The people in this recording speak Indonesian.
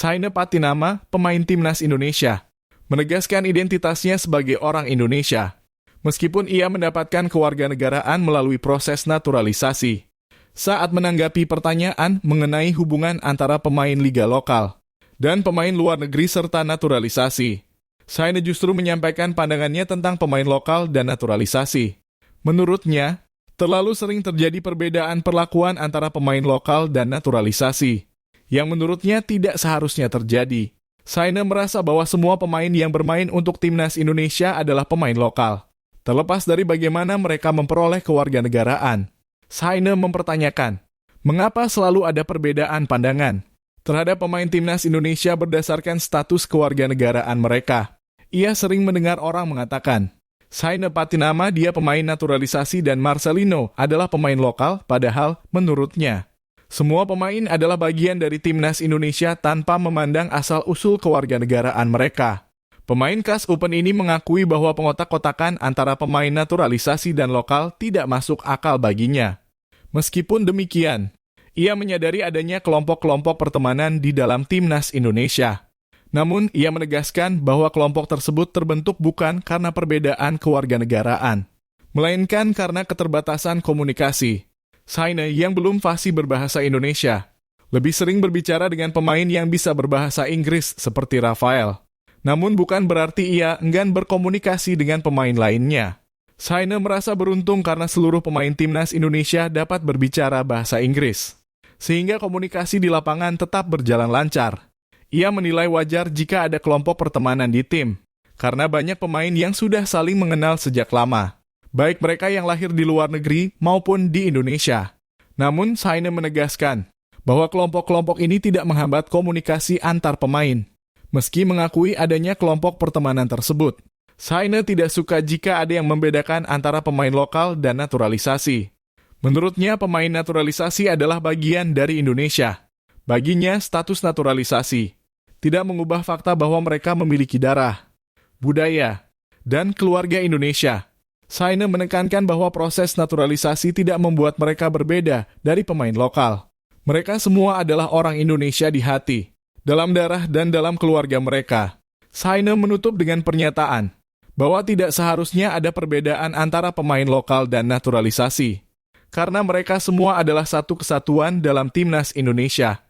Saina Patinama, pemain timnas Indonesia, menegaskan identitasnya sebagai orang Indonesia, meskipun ia mendapatkan kewarganegaraan melalui proses naturalisasi. Saat menanggapi pertanyaan mengenai hubungan antara pemain liga lokal dan pemain luar negeri serta naturalisasi, Saina justru menyampaikan pandangannya tentang pemain lokal dan naturalisasi. Menurutnya, terlalu sering terjadi perbedaan perlakuan antara pemain lokal dan naturalisasi, yang menurutnya tidak seharusnya terjadi. Saina merasa bahwa semua pemain yang bermain untuk timnas Indonesia adalah pemain lokal, terlepas dari bagaimana mereka memperoleh kewarganegaraan. Saina mempertanyakan, mengapa selalu ada perbedaan pandangan terhadap pemain timnas Indonesia berdasarkan status kewarganegaraan mereka. Ia sering mendengar orang mengatakan, Saina Patinama dia pemain naturalisasi dan Marcelino adalah pemain lokal, padahal menurutnya semua pemain adalah bagian dari timnas Indonesia tanpa memandang asal-usul kewarganegaraan mereka. Pemain KAS Open ini mengakui bahwa pengotak-kotakan antara pemain naturalisasi dan lokal tidak masuk akal baginya. Meskipun demikian, ia menyadari adanya kelompok-kelompok pertemanan di dalam timnas Indonesia. Namun, ia menegaskan bahwa kelompok tersebut terbentuk bukan karena perbedaan kewarganegaraan, melainkan karena keterbatasan komunikasi. Saina yang belum fasih berbahasa Indonesia lebih sering berbicara dengan pemain yang bisa berbahasa Inggris seperti Rafael. Namun bukan berarti ia enggan berkomunikasi dengan pemain lainnya. Saina merasa beruntung karena seluruh pemain timnas Indonesia dapat berbicara bahasa Inggris, sehingga komunikasi di lapangan tetap berjalan lancar. Ia menilai wajar jika ada kelompok pertemanan di tim, karena banyak pemain yang sudah saling mengenal sejak lama, baik mereka yang lahir di luar negeri maupun di Indonesia. Namun, Saina menegaskan bahwa kelompok-kelompok ini tidak menghambat komunikasi antar pemain, meski mengakui adanya kelompok pertemanan tersebut. Saina tidak suka jika ada yang membedakan antara pemain lokal dan naturalisasi. Menurutnya, pemain naturalisasi adalah bagian dari Indonesia. Baginya, status naturalisasi tidak mengubah fakta bahwa mereka memiliki darah, budaya, dan keluarga Indonesia. Saina menekankan bahwa proses naturalisasi tidak membuat mereka berbeda dari pemain lokal. Mereka semua adalah orang Indonesia di hati, dalam darah dan dalam keluarga mereka. Saina menutup dengan pernyataan bahwa tidak seharusnya ada perbedaan antara pemain lokal dan naturalisasi, karena mereka semua adalah satu kesatuan dalam timnas Indonesia.